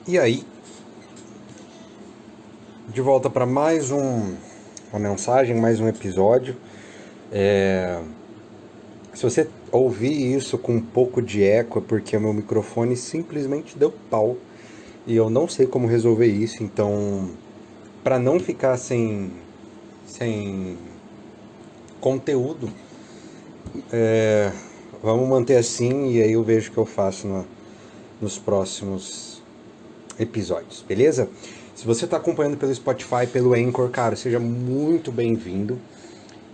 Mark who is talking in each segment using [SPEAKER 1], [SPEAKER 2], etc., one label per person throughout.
[SPEAKER 1] E aí, de volta para mais uma mensagem, mais um episódio. Se você ouvir isso com um pouco de eco, é porque o meu microfone simplesmente deu pau e eu não sei como resolver isso. Então, para não ficar sem conteúdo, vamos manter assim e aí eu vejo o que eu faço nos próximos episódios, beleza? Se você está acompanhando pelo Spotify, pelo Anchor, cara, seja muito bem-vindo.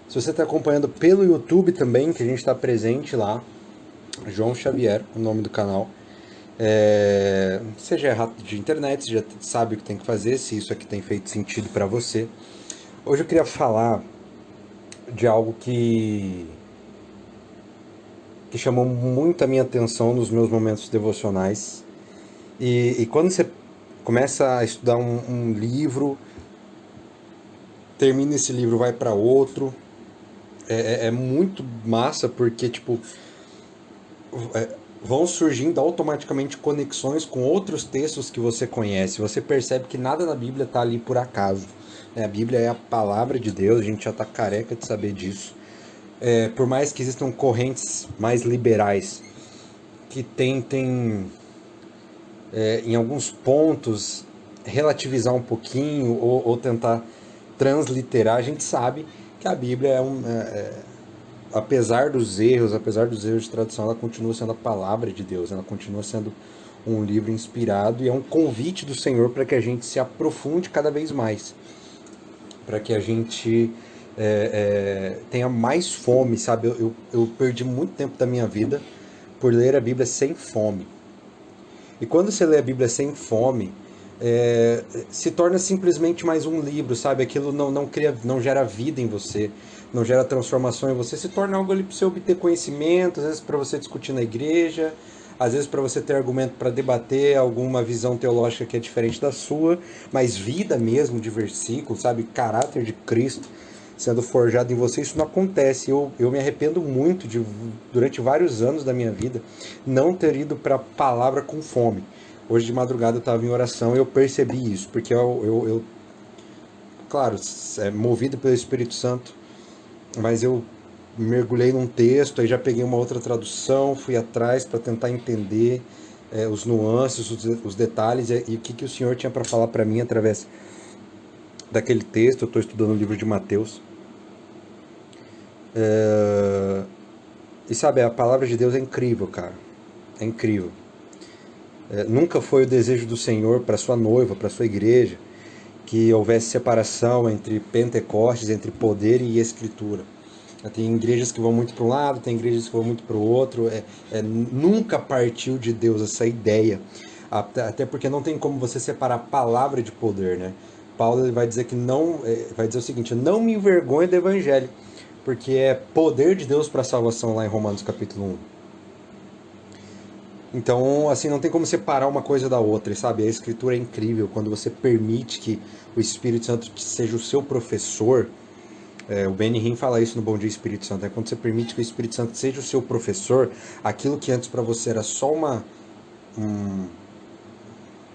[SPEAKER 1] Se você está acompanhando pelo YouTube também, que a gente está presente lá, João Xavier, o nome do canal. Você já é rato de internet, você já sabe o que tem que fazer, se isso aqui tem feito sentido para você. Hoje eu queria falar de algo que chamou muito a minha atenção nos meus momentos devocionais. E quando você começa a estudar um livro, termina esse livro, vai para outro, é muito massa porque, tipo, vão surgindo automaticamente conexões com outros textos que você conhece. Você percebe que nada na Bíblia está ali por acaso. A Bíblia é a palavra de Deus, a gente já está careca de saber disso. Por mais que existam correntes mais liberais que tentem, em alguns pontos, relativizar um pouquinho ou tentar transliterar, a gente sabe que a Bíblia apesar dos erros de tradução, ela continua sendo a palavra de Deus, ela continua sendo um livro inspirado e é um convite do Senhor para que a gente se aprofunde cada vez mais, para que a gente tenha mais fome, sabe? Eu perdi muito tempo da minha vida por ler a Bíblia sem fome. E quando você lê a Bíblia sem fome, se torna simplesmente mais um livro, sabe? Aquilo não cria, não gera vida em você, não gera transformação em você, se torna algo ali para você obter conhecimento, às vezes para você discutir na igreja, às vezes para você ter argumento para debater alguma visão teológica que é diferente da sua, mas vida mesmo de versículo, sabe? Caráter de Cristo sendo forjado em você, isso não acontece. Eu me arrependo muito de, durante vários anos da minha vida, não ter ido para a palavra com fome. Hoje de madrugada eu estava em oração e eu percebi isso, porque claro, movido pelo Espírito Santo, mas eu mergulhei num texto, aí já peguei uma outra tradução, fui atrás para tentar entender os nuances, os detalhes e o que o Senhor tinha para falar para mim através daquele texto. Eu estou estudando o livro de Mateus. E sabe, a palavra de Deus é incrível, cara. É incrível. Nunca foi o desejo do Senhor para sua noiva, para sua igreja, que houvesse separação entre Pentecostes, entre poder e escritura. Tem igrejas que vão muito para um lado, tem igrejas que vão muito para o outro. Nunca partiu de Deus essa ideia. Até porque não tem como você separar palavra de poder, né? Paulo ele vai dizer que não, vai dizer o seguinte: não me envergonhe do evangelho, porque é poder de Deus para a salvação lá em Romanos capítulo 1. Então, assim, não tem como separar uma coisa da outra, sabe? A escritura é incrível quando você permite que o Espírito Santo seja o seu professor. O Benny Hinn fala isso no Bom Dia Espírito Santo. Quando você permite que o Espírito Santo seja o seu professor, aquilo que antes para você era só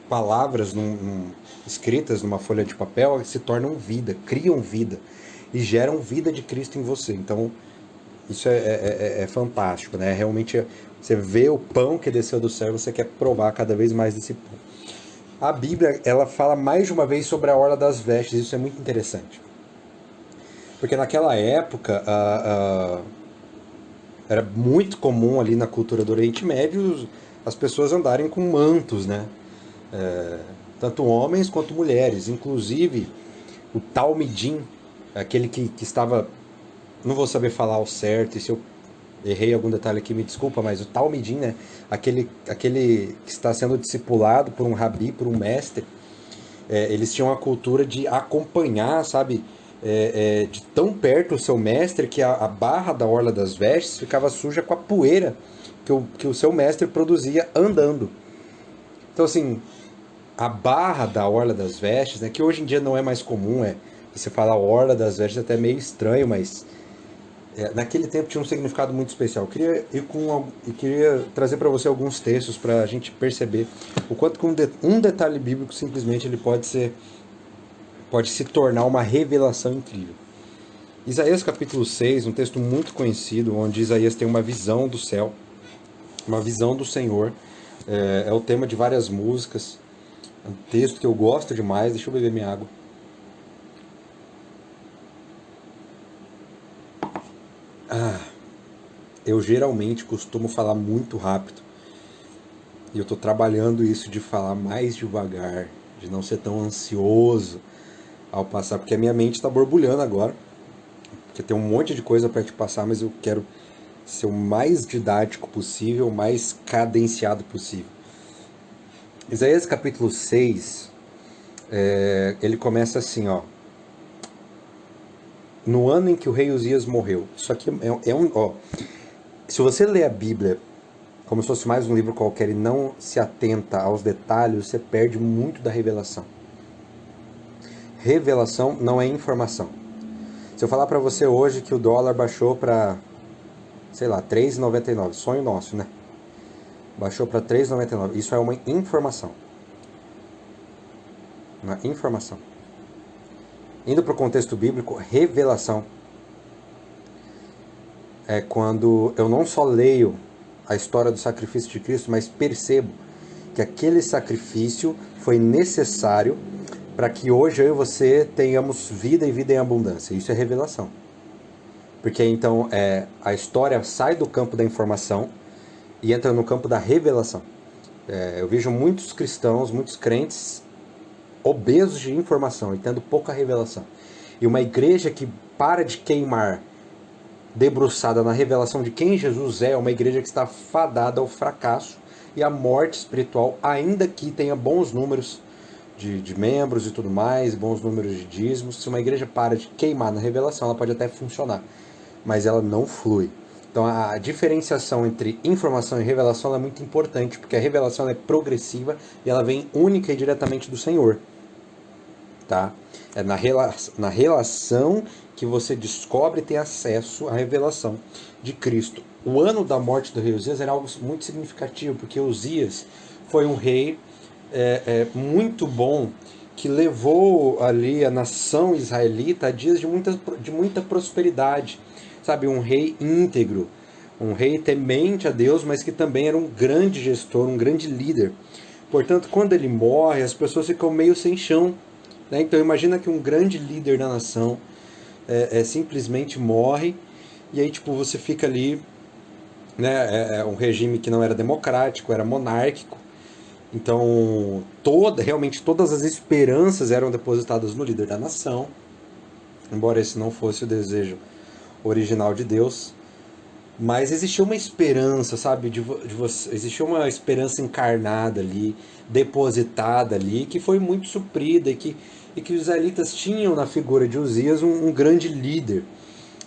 [SPEAKER 1] palavras escritas numa folha de papel, se tornam vida, criam vida e geram vida de Cristo em você. Então, isso é fantástico, né? Realmente você vê o pão que desceu do céu, você quer provar cada vez mais desse pão. A Bíblia, ela fala mais de uma vez sobre a orla das vestes, isso é muito interessante. Porque naquela época, era muito comum ali na cultura do Oriente Médio as pessoas andarem com mantos, né? Tanto homens quanto mulheres. Inclusive, o Talmidim, aquele que estava... Não vou saber falar ao certo, e se eu errei algum detalhe aqui, me desculpa, mas o Talmidim, né? Aquele que está sendo discipulado por um rabi, por um mestre, eles tinham a cultura de acompanhar, sabe? De tão perto o seu mestre que a barra da orla das vestes ficava suja com a poeira que o seu mestre produzia andando. Então, assim, a barra da orla das vestes, né, que hoje em dia não é mais comum, você falar orla das vestes é até meio estranho, mas naquele tempo tinha um significado muito especial. Eu queria trazer para você alguns textos para a gente perceber o quanto que um detalhe bíblico simplesmente ele pode se tornar uma revelação incrível. Isaías capítulo 6, um texto muito conhecido, onde Isaías tem uma visão do céu, uma visão do Senhor. É o tema de várias músicas. É um texto que eu gosto demais. Deixa eu beber minha água. Eu geralmente costumo falar muito rápido. E eu estou trabalhando isso de falar mais devagar, de não ser tão ansioso ao passar, porque a minha mente está borbulhando agora. Porque tem um monte de coisa para te passar, mas eu quero ser o mais didático possível, o mais cadenciado possível. Isaías capítulo 6, ele começa assim, ó. No ano em que o rei Uzias morreu. Isso aqui ó. Se você lê a Bíblia como se fosse mais um livro qualquer e não se atenta aos detalhes, você perde muito da revelação. Revelação não é informação. Se eu falar para você hoje que o dólar baixou para, sei lá, 3,99, sonho nosso, né? Baixou para 3,99, isso é uma informação. Uma informação. Indo para o contexto bíblico, revelação é quando eu não só leio a história do sacrifício de Cristo, mas percebo que aquele sacrifício foi necessário para que hoje eu e você tenhamos vida e vida em abundância. Isso é revelação. Porque então a história sai do campo da informação e entra no campo da revelação. Eu vejo muitos cristãos, muitos crentes obesos de informação e tendo pouca revelação. E uma igreja que para de queimar debruçada na revelação de quem Jesus é uma igreja que está fadada ao fracasso e à morte espiritual, ainda que tenha bons números de membros e tudo mais, bons números de dízimos. Se uma igreja para de queimar na revelação, ela pode até funcionar, mas ela não flui. Então a diferenciação entre informação e revelação é muito importante, porque a revelação é progressiva e ela vem única e diretamente do Senhor. Tá? É na relação que você descobre e tem acesso à revelação de Cristo. O ano da morte do rei Uzias era algo muito significativo, porque Uzias foi um rei muito bom, que levou ali a nação israelita a dias de muita prosperidade. Sabe, um rei íntegro, um rei temente a Deus, mas que também era um grande gestor, um grande líder. Portanto, quando ele morre, as pessoas ficam meio sem chão. Né? Então imagina que um grande líder da nação simplesmente morre, e aí tipo, você fica ali, né, um regime que não era democrático, era monárquico. Então realmente todas as esperanças eram depositadas no líder da nação, embora esse não fosse o desejo original de Deus. Mas existia uma esperança, sabe, de você, existia uma esperança encarnada ali, depositada ali, que foi muito suprida e que os israelitas tinham na figura de Uzias um grande líder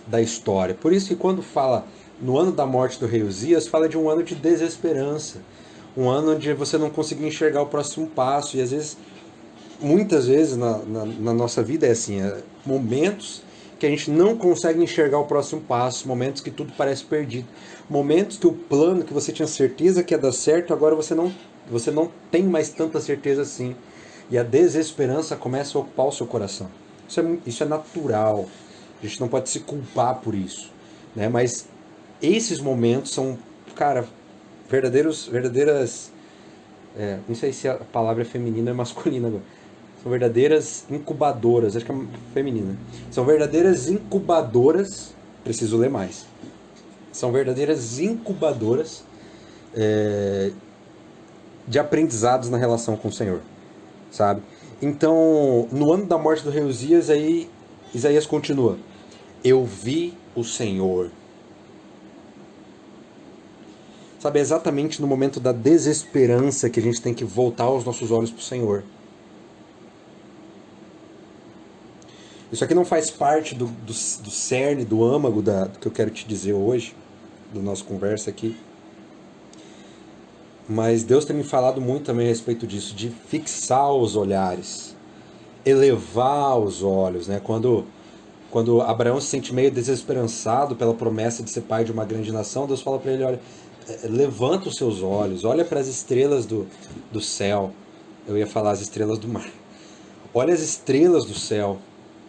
[SPEAKER 1] da história. Por isso que quando fala no ano da morte do rei Uzias, fala de um ano de desesperança, um ano onde você não conseguia enxergar o próximo passo. E às vezes, muitas vezes na nossa vida é assim, momentos que a gente não consegue enxergar o próximo passo, momentos que tudo parece perdido, momentos que o plano que você tinha certeza que ia dar certo, agora você não tem mais tanta certeza assim, e a desesperança começa a ocupar o seu coração. Isso é natural, a gente não pode se culpar por isso, né? Mas esses momentos são, cara, verdadeiras, não sei se a palavra é feminina ou é masculina agora. São verdadeiras incubadoras, acho que é feminina. São verdadeiras incubadoras, preciso ler mais. São verdadeiras incubadoras de aprendizados na relação com o Senhor, sabe? Então, no ano da morte do rei Uzias, aí Isaías continua: eu vi o Senhor. Sabe, é exatamente no momento da desesperança que a gente tem que voltar os nossos olhos para o Senhor. Isso aqui não faz parte do cerne, do âmago do que eu quero te dizer hoje, da nossa conversa aqui. Mas Deus tem me falado muito também a respeito disso, de fixar os olhares, elevar os olhos, né? Quando Quando Abraão se sente meio desesperançado pela promessa de ser pai de uma grande nação, Deus fala para ele, olha, levanta os seus olhos, olha para as estrelas do céu. Eu ia falar as estrelas do mar. Olha as estrelas do céu.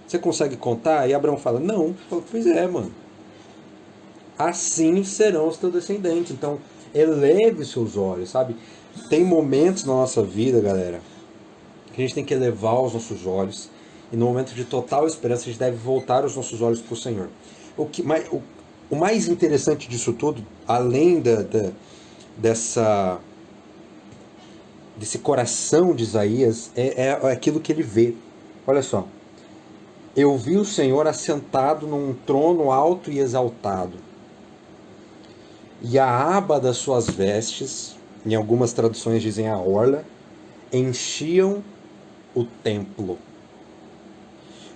[SPEAKER 1] Você consegue contar? E Abraão fala, não. Fala, pois é, mano. Assim serão os teus descendentes. Então, eleve os seus olhos, sabe? Tem momentos na nossa vida, galera, que a gente tem que elevar os nossos olhos. E no momento de total esperança, a gente deve voltar os nossos olhos para o Senhor. O mais interessante disso tudo, além desse coração de Isaías, é aquilo que ele vê. Olha só. Eu vi o Senhor assentado num trono alto e exaltado. E a aba das suas vestes, em algumas traduções dizem a orla, enchiam o templo.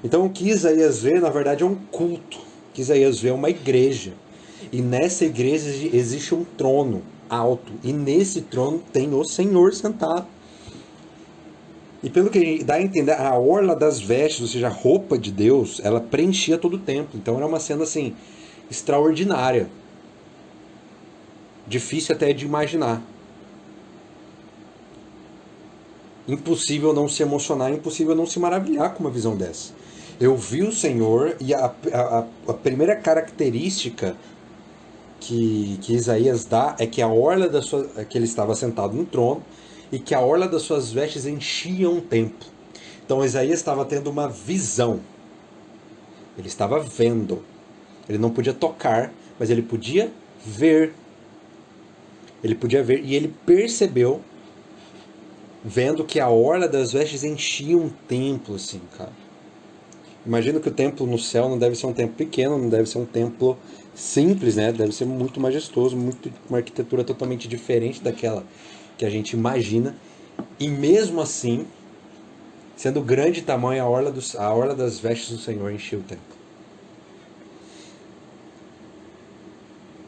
[SPEAKER 1] Então o que Isaías vê, na verdade, é um culto. O que Isaías vê é uma igreja. E nessa igreja existe um trono alto. E nesse trono tem o Senhor sentado. E pelo que dá a entender, a orla das vestes, ou seja, a roupa de Deus, ela preenchia todo o templo. Então era uma cena assim, extraordinária. Difícil até de imaginar. Impossível não se emocionar, impossível não se maravilhar com uma visão dessa. Eu vi o Senhor e a primeira característica que Isaías dá é que a orla que ele estava sentado no trono e que a orla das suas vestes enchia um templo. Então Isaías estava tendo uma visão. Ele estava vendo. Ele não podia tocar, mas ele podia ver. Ele podia ver e ele percebeu, vendo que a orla das vestes enchia um templo, assim, cara. Imagino que o templo no céu não deve ser um templo pequeno, não deve ser um templo simples, né? Deve ser muito majestoso, uma arquitetura totalmente diferente daquela que a gente imagina. E mesmo assim, sendo grande tamanho, a orla das vestes do Senhor enchia o templo.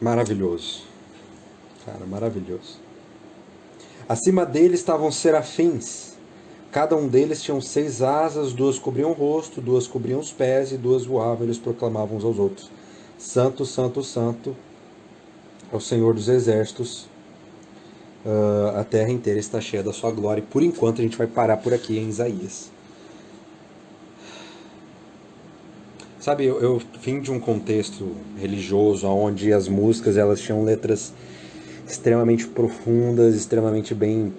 [SPEAKER 1] Maravilhoso. Cara, maravilhoso. Acima dele estavam serafins. Cada um deles tinha 6 asas, 2 cobriam o rosto, 2 cobriam os pés e 2 voavam. Eles proclamavam uns aos outros: Santo, Santo, Santo é o Senhor dos exércitos. A terra inteira está cheia da sua glória. E por enquanto a gente vai parar por aqui em Isaías. Sabe, eu vim de um contexto religioso onde as músicas elas tinham letras extremamente profundas, extremamente bem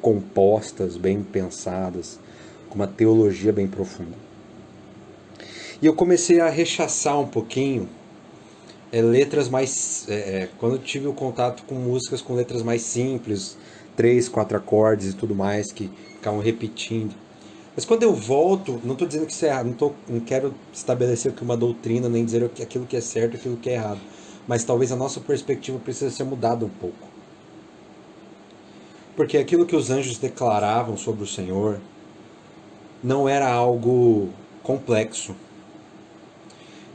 [SPEAKER 1] compostas, bem pensadas, com uma teologia bem profunda. E eu comecei a rechaçar um pouquinho letras mais... quando eu tive o contato com músicas com letras mais simples, 3, 4 acordes e tudo mais, que ficavam repetindo. Mas quando eu volto, não estou dizendo que isso é errado, não quero estabelecer aqui uma doutrina, nem dizer aquilo que é certo e aquilo que é errado. Mas talvez a nossa perspectiva precisa ser mudada um pouco. Porque aquilo que os anjos declaravam sobre o Senhor não era algo complexo.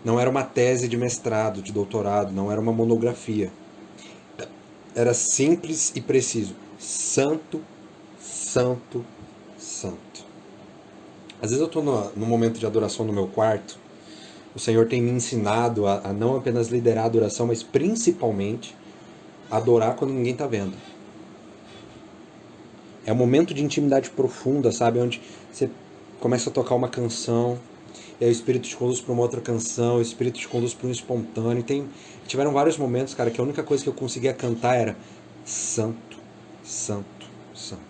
[SPEAKER 1] Não era uma tese de mestrado, de doutorado, não era uma monografia. Era simples e preciso. Santo, Santo, Santo. Às vezes eu estou no momento de adoração no meu quarto. O Senhor tem me ensinado a não apenas liderar a adoração, mas principalmente adorar quando ninguém está vendo. É um momento de intimidade profunda, sabe? Onde você começa a tocar uma canção, e aí o Espírito te conduz para uma outra canção, o Espírito te conduz para um espontâneo. Tiveram vários momentos, cara, que a única coisa que eu conseguia cantar era Santo, Santo, Santo.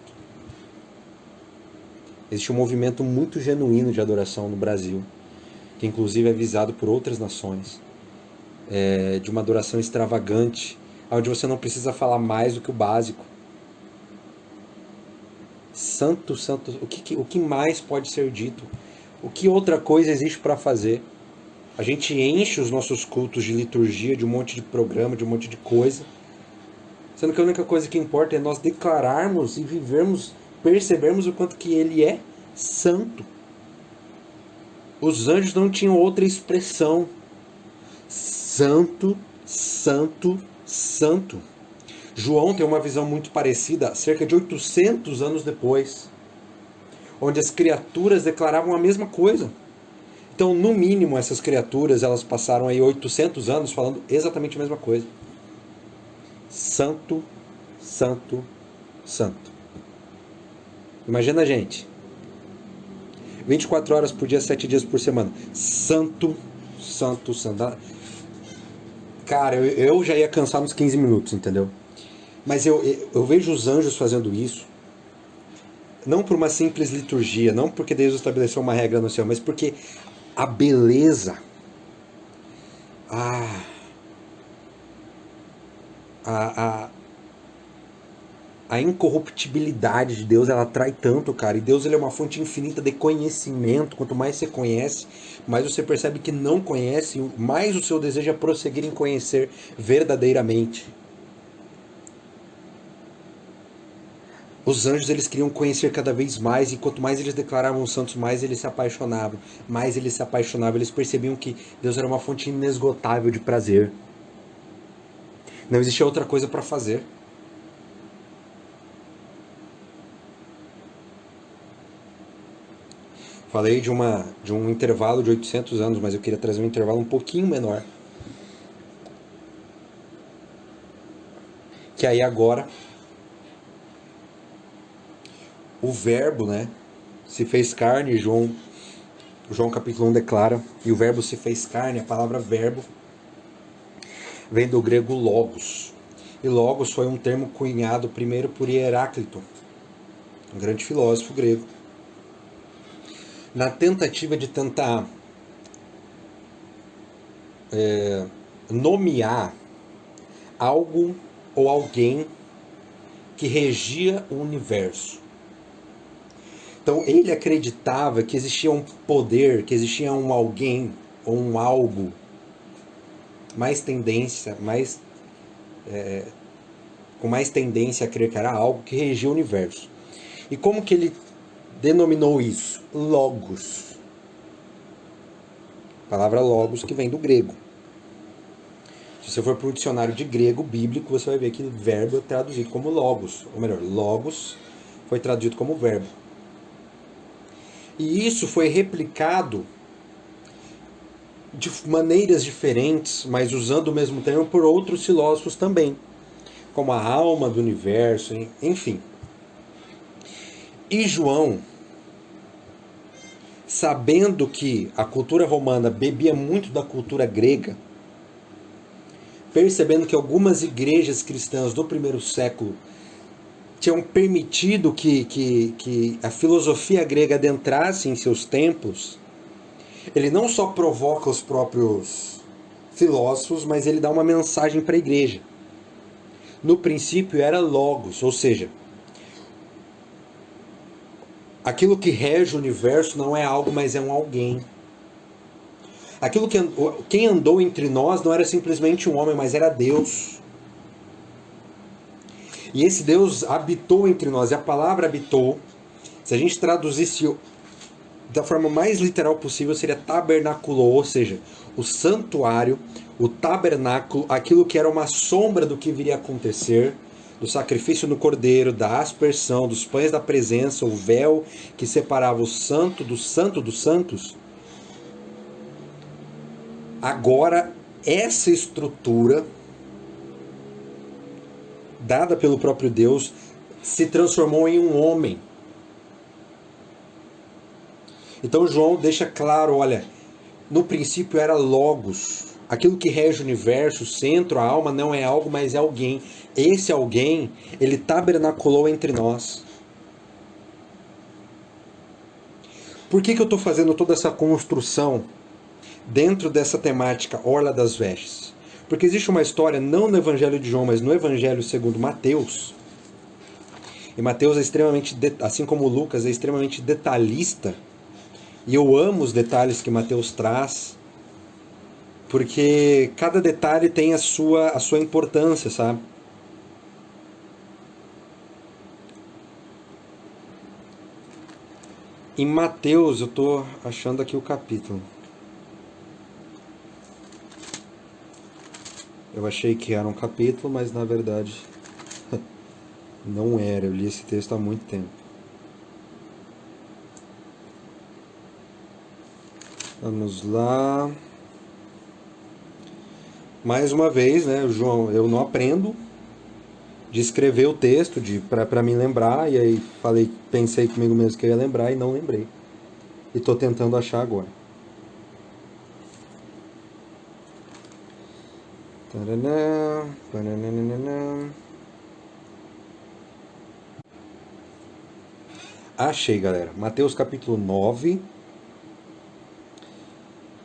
[SPEAKER 1] Existe um movimento muito genuíno de adoração no Brasil, que inclusive é visado por outras nações, de uma adoração extravagante, onde você não precisa falar mais do que o básico. Santo, Santo, o que mais pode ser dito? O que outra coisa existe para fazer? A gente enche os nossos cultos de liturgia, de um monte de programa, de um monte de coisa, sendo que a única coisa que importa é nós declararmos e vivermos, percebermos o quanto que Ele é santo. Os anjos não tinham outra expressão. Santo, Santo, Santo. João tem uma visão muito parecida, cerca de 800 anos depois, onde as criaturas declaravam a mesma coisa. Então, no mínimo, essas criaturas, elas passaram aí 800 anos falando exatamente a mesma coisa. Santo, santo, santo. Imagina a gente. 24 horas por dia, 7 dias por semana. Santo, santo, santo. Cara, eu já ia cansar nos 15 minutos, entendeu? Mas eu vejo os anjos fazendo isso, não por uma simples liturgia, não porque Deus estabeleceu uma regra no céu, mas porque a beleza, a, a, a incorruptibilidade de Deus, ela atrai tanto, cara. E Deus, ele é uma fonte infinita de conhecimento. Quanto mais você conhece, mais você percebe que não conhece, mais o seu desejo é prosseguir em conhecer verdadeiramente. Os anjos, eles queriam conhecer cada vez mais, e quanto mais eles declaravam os santos, mais eles se apaixonavam. Mais eles se apaixonavam, eles percebiam que Deus era uma fonte inesgotável de prazer. Não existia outra coisa para fazer. Falei de um intervalo de 800 anos, mas eu queria trazer um intervalo um pouquinho menor. Que aí agora, o verbo, né, se fez carne, João capítulo 1 declara, e o verbo se fez carne, a palavra verbo vem do grego logos. E logos foi um termo cunhado primeiro por Heráclito, um grande filósofo grego, na tentativa de tentar nomear algo ou alguém que regia o universo. Então ele acreditava que existia um poder, que existia um alguém ou um algo com mais tendência a crer que era algo que regia o universo. E como que ele denominou isso? Logos. A palavra logos que vem do grego. Se você for para o dicionário de grego bíblico, você vai ver que verbo é traduzido como logos. Ou melhor, logos foi traduzido como verbo. E isso foi replicado de maneiras diferentes, mas usando o mesmo termo por outros filósofos também, como a alma do universo, enfim. E João, sabendo que a cultura romana bebia muito da cultura grega, percebendo que algumas igrejas cristãs do primeiro século tinham permitido que a filosofia grega adentrasse em seus templos, ele não só provoca os próprios filósofos, mas ele dá uma mensagem para a igreja. No princípio era logos, ou seja, aquilo que rege o universo não é algo, mas é um alguém. Quem andou entre nós não era simplesmente um homem, mas era Deus. E esse Deus habitou entre nós, e a palavra habitou, se a gente traduzisse da forma mais literal possível, seria tabernaculou, ou seja, o santuário, o tabernáculo, aquilo que era uma sombra do que viria a acontecer, do sacrifício no cordeiro, da aspersão, dos pães da presença, o véu que separava o santo dos santos. Agora, essa estrutura dada pelo próprio Deus se transformou em um homem. Então João deixa claro, olha, no princípio era logos. Aquilo que rege o universo, o centro, a alma, não é algo, mas é alguém. Esse alguém, ele tabernaculou entre nós. Por que eu estou fazendo toda essa construção dentro dessa temática Orla das Vestes? Porque existe uma história, não no Evangelho de João, mas no Evangelho segundo Mateus. E Mateus é extremamente, assim como Lucas, é extremamente detalhista. E eu amo os detalhes que Mateus traz, porque cada detalhe tem a sua importância, sabe? Em Mateus, eu estou achando aqui o capítulo. Eu achei que era um capítulo, mas na verdade não era. Eu li esse texto há muito tempo. Vamos lá. Mais uma vez, né, João, eu não aprendo de escrever o texto para me lembrar, e aí pensei comigo mesmo que eu ia lembrar e não lembrei. E tô tentando achar agora. Taranã, pananana. Achei, galera. Mateus capítulo 9,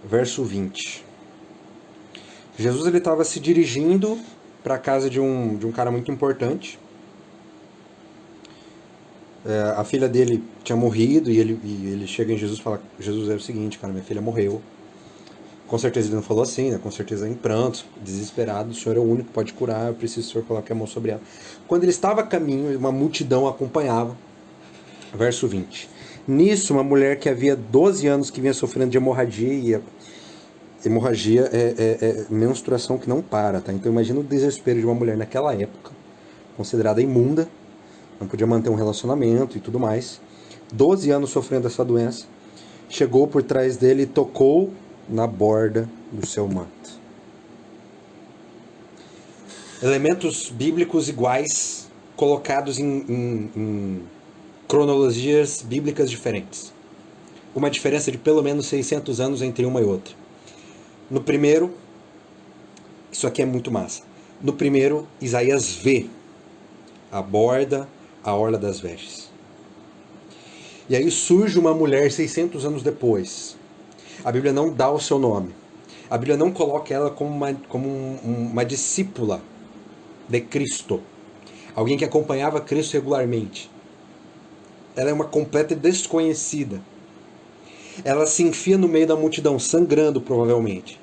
[SPEAKER 1] verso 20. Jesus ele estava se dirigindo para a casa de um cara muito importante. A filha dele tinha morrido e ele chega em Jesus e fala: Jesus, é o seguinte, cara, minha filha morreu. Com certeza ele não falou assim, né? Com certeza em prantos, desesperado. O Senhor é o único que pode curar, eu preciso que o Senhor coloque a mão sobre ela. Quando ele estava a caminho, uma multidão acompanhava. Verso 20. Nisso, uma mulher que havia 12 anos que vinha sofrendo de hemorragia, e hemorragia é menstruação que não para, tá? Então imagina o desespero de uma mulher naquela época, considerada imunda, não podia manter um relacionamento e tudo mais. 12 anos sofrendo essa doença, chegou por trás dele e tocou na borda do seu manto. Elementos bíblicos iguais colocados em cronologias bíblicas diferentes. Uma diferença de pelo menos 600 anos entre uma e outra. No primeiro, isso aqui é muito massa. No primeiro, Isaías vê a borda, a orla das vestes. E aí surge uma mulher 600 anos depois. A Bíblia não dá o seu nome. A Bíblia não coloca ela como uma discípula de Cristo. Alguém que acompanhava Cristo regularmente. Ela é uma completa desconhecida. Ela se enfia no meio da multidão, sangrando provavelmente.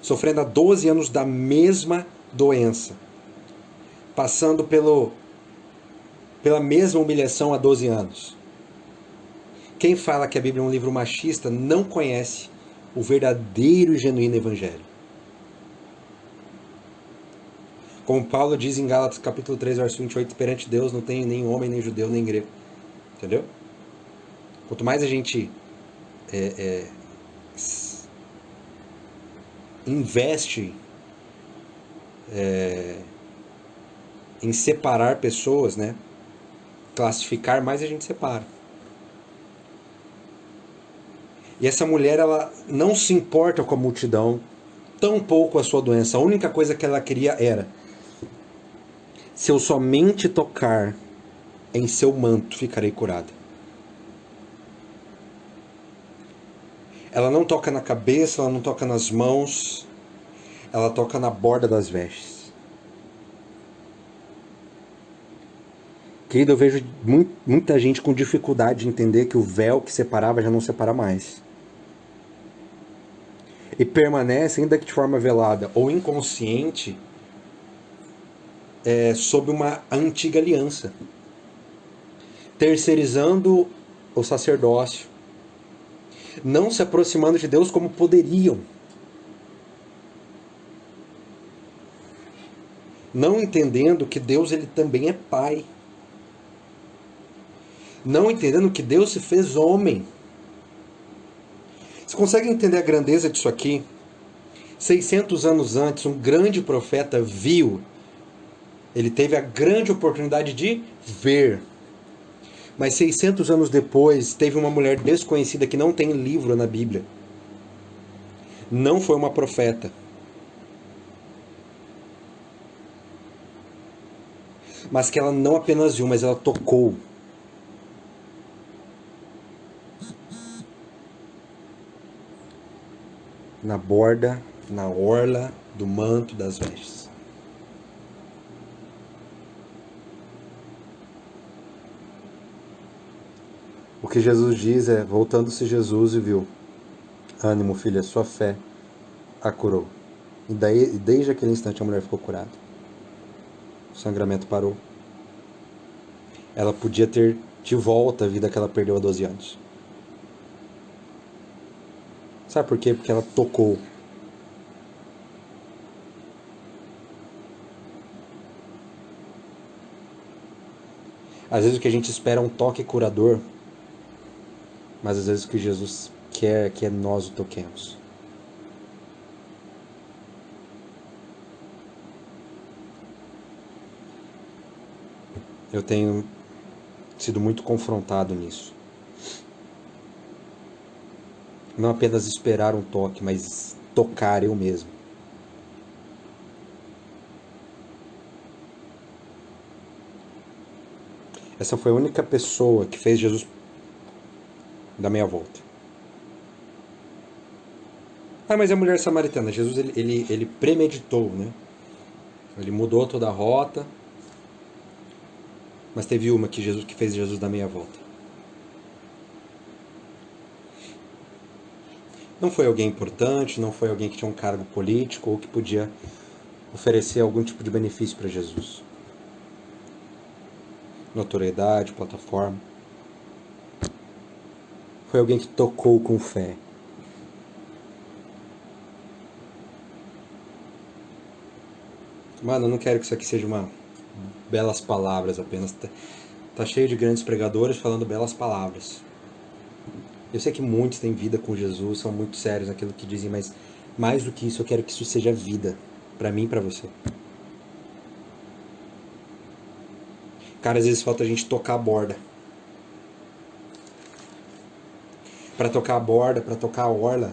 [SPEAKER 1] Sofrendo há 12 anos da mesma doença. Passando pela mesma humilhação há 12 anos. Quem fala que a Bíblia é um livro machista não conhece o verdadeiro e genuíno Evangelho. Como Paulo diz em Gálatas capítulo 3, verso 28, perante Deus não tem nem homem, nem judeu, nem grego. Entendeu? Quanto mais a gente investe em separar pessoas, né? Classificar, mais a gente separa. E essa mulher, ela não se importa com a multidão, tampouco com a sua doença. A única coisa que ela queria era: se eu somente tocar em seu manto, ficarei curada. Ela não toca na cabeça, ela não toca nas mãos, ela toca na borda das vestes. Querido, eu vejo muita gente com dificuldade de entender que o véu que separava já não separa mais. E permanece, ainda que de forma velada ou inconsciente, sob uma antiga aliança. Terceirizando o sacerdócio. Não se aproximando de Deus como poderiam. Não entendendo que Deus ele também é Pai. Não entendendo que Deus se fez homem. Você consegue entender a grandeza disso aqui? 600 anos antes, um grande profeta viu. Ele teve a grande oportunidade de ver. Mas 600 anos depois, teve uma mulher desconhecida que não tem livro na Bíblia. Não foi uma profeta. Mas que ela não apenas viu, mas ela tocou. Na borda, na orla do manto das vestes. O que Jesus diz é: voltando-se Jesus e viu: ânimo, filha, sua fé a curou. E desde aquele instante a mulher ficou curada. O sangramento parou. Ela podia ter de volta a vida que ela perdeu há 12 anos. Sabe por quê? Porque ela tocou. Às vezes o que a gente espera é um toque curador, mas às vezes o que Jesus quer é que nós o toquemos. Eu tenho sido muito confrontado nisso. Não apenas esperar um toque, mas tocar eu mesmo. Essa foi a única pessoa que fez Jesus dar meia volta. Ah, mas é a mulher samaritana. Jesus, ele premeditou, né? Ele mudou toda a rota. Mas teve uma que fez Jesus dar meia volta. Não foi alguém importante, não foi alguém que tinha um cargo político ou que podia oferecer algum tipo de benefício para Jesus. Notoriedade, plataforma. Foi alguém que tocou com fé. Mano, eu não quero que isso aqui seja uma belas palavras apenas. Tá cheio de grandes pregadores falando belas palavras. Eu sei que muitos têm vida com Jesus, são muito sérios naquilo que dizem, mas mais do que isso, eu quero que isso seja vida. Pra mim e pra você. Cara, às vezes falta a gente tocar a borda. Pra tocar a borda, pra tocar a orla,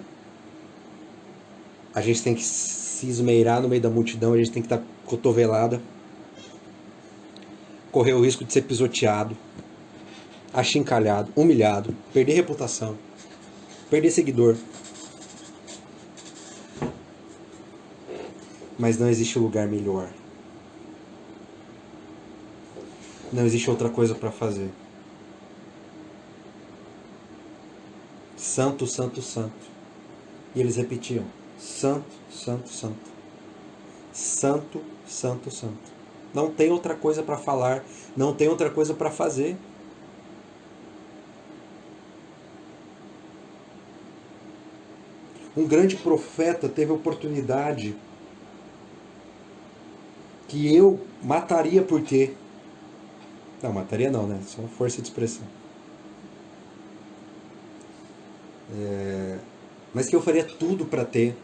[SPEAKER 1] a gente tem que se esmeirar no meio da multidão, a gente tem que estar cotovelada, correr o risco de ser pisoteado, achincalhado, humilhado, perder reputação, perder seguidor. Mas não existe lugar melhor. Não existe outra coisa para fazer. Santo, santo, santo. E eles repetiam: santo, santo, santo. Santo, santo, santo. Não tem outra coisa para falar, não tem outra coisa para fazer. Um grande profeta teve a oportunidade que eu mataria por ter. Não, mataria não, né? Só força de expressão. Mas que eu faria tudo para ter.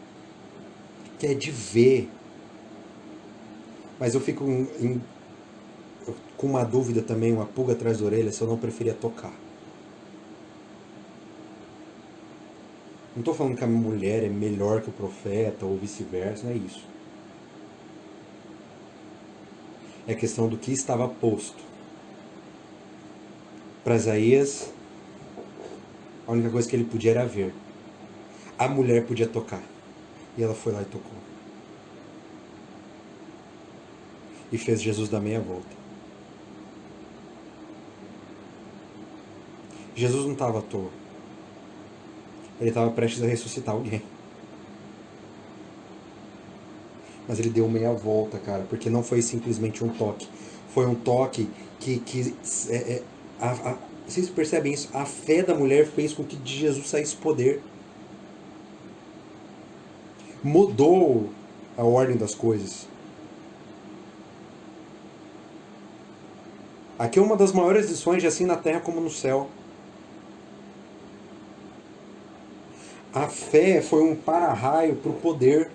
[SPEAKER 1] Que é de ver. Mas eu fico com uma dúvida também, uma pulga atrás da orelha, se eu não preferia tocar. Não estou falando que a mulher é melhor que o profeta ou vice-versa, não é isso. É questão do que estava posto. Para Isaías, a única coisa que ele podia era ver. A mulher podia tocar. E ela foi lá e tocou. E fez Jesus dar meia volta. Jesus não estava à toa. Ele estava prestes a ressuscitar alguém. Mas ele deu meia volta, cara, porque não foi simplesmente um toque. Foi um toque que vocês percebem isso? A fé da mulher fez com que de Jesus saísse poder. Mudou a ordem das coisas. Aqui é uma das maiores lições de assim na terra como no céu. A fé foi um para-raio para o poder.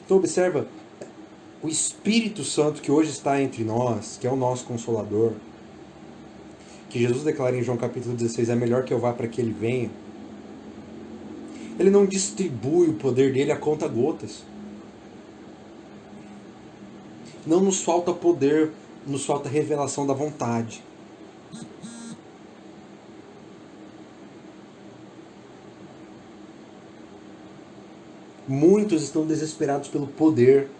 [SPEAKER 1] Então observa, o Espírito Santo que hoje está entre nós, que é o nosso Consolador, que Jesus declara em João capítulo 16, é melhor que eu vá para que ele venha. Ele não distribui o poder dele a conta gotas. Não nos falta poder, nos falta revelação da vontade. Muitos estão desesperados pelo poder,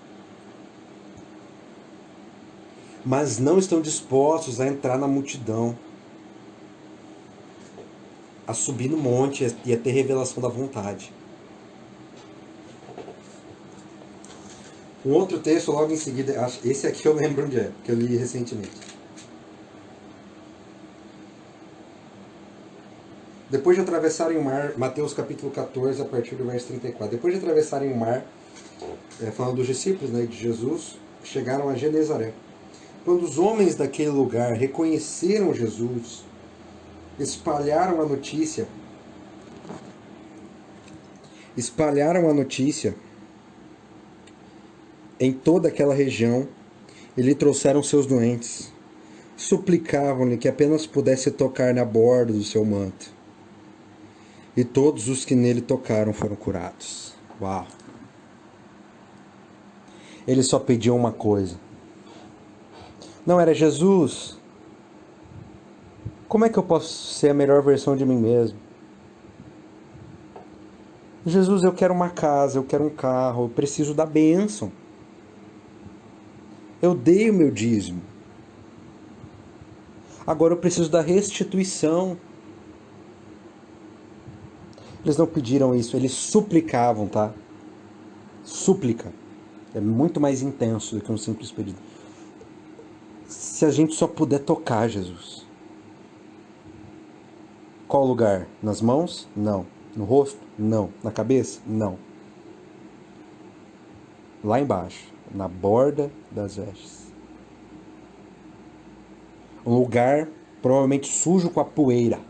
[SPEAKER 1] mas não estão dispostos a entrar na multidão, a subir no monte e a ter revelação da vontade. Um outro texto logo em seguida, esse aqui eu lembro onde é, que eu li recentemente. Depois de atravessarem o mar, Mateus capítulo 14, a partir do verso 34. Depois de atravessarem o mar, falando dos discípulos, né, de Jesus, chegaram a Genezaré. Quando os homens daquele lugar reconheceram Jesus, espalharam a notícia em toda aquela região e lhe trouxeram seus doentes. Suplicavam-lhe que apenas pudesse tocar na borda do seu manto. E todos os que nele tocaram foram curados. Uau! Eles só pediam uma coisa. Não era Jesus? Como é que eu posso ser a melhor versão de mim mesmo? Jesus, eu quero uma casa, eu quero um carro, eu preciso da bênção. Eu dei o meu dízimo. Agora eu preciso da restituição. Eles não pediram isso, eles suplicavam, tá? Súplica. É muito mais intenso do que um simples pedido. Se a gente só puder tocar Jesus. Qual lugar? Nas mãos? Não. No rosto? Não. Na cabeça? Não. Lá embaixo, na borda das vestes. Um lugar provavelmente sujo com a poeira.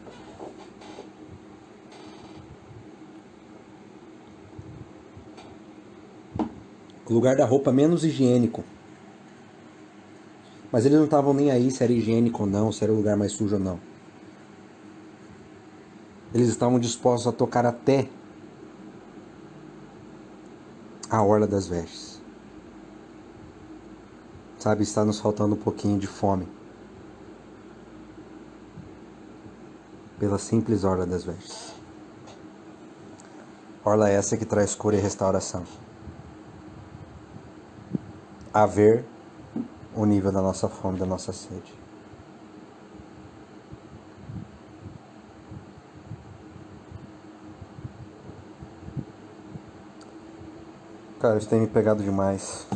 [SPEAKER 1] O lugar da roupa menos higiênico. Mas eles não estavam nem aí se era higiênico ou não, se era o lugar mais sujo ou não. Eles estavam dispostos a tocar até a orla das vestes. Sabe, está nos faltando um pouquinho de fome. Pela simples orla das vestes. Orla essa que traz cura e restauração. A ver o nível da nossa fome, da nossa sede. Cara, isso tem me pegado demais.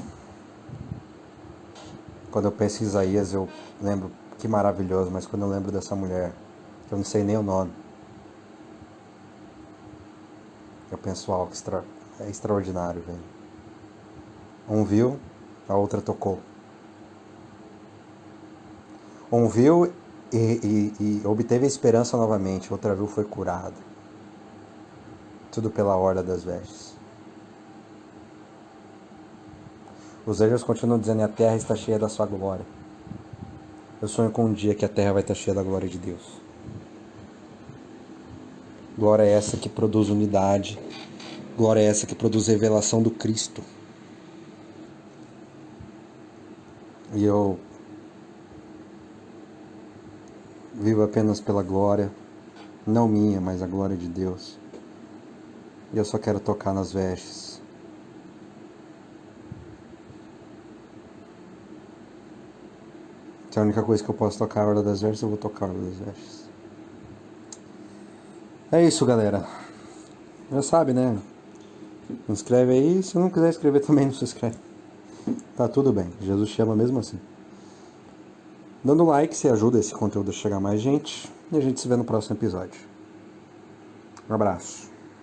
[SPEAKER 1] Quando eu penso em Isaías, eu lembro que maravilhoso, mas quando eu lembro dessa mulher, que eu não sei nem o nome, eu penso algo é extraordinário, velho. Um viu, a outra tocou. Um viu e obteve a esperança novamente, outra viu foi curada. Tudo pela orla das vestes. Os anjos continuam dizendo: a terra está cheia da sua glória. Eu sonho com um dia que a terra vai estar cheia da glória de Deus. Glória é essa que produz unidade. Glória é essa que produz revelação do Cristo. E eu vivo apenas pela glória, não minha, mas a glória de Deus. E eu só quero tocar nas vestes. Se a única coisa que eu posso tocar é a orla das vestes, eu vou tocar a orla das vestes. É isso, galera. Já sabe, né? Se inscreve aí. Se não quiser escrever também, não se inscreve. Tá tudo bem. Jesus chama mesmo assim. Dando like, você ajuda esse conteúdo a chegar a mais gente. E a gente se vê no próximo episódio. Um abraço.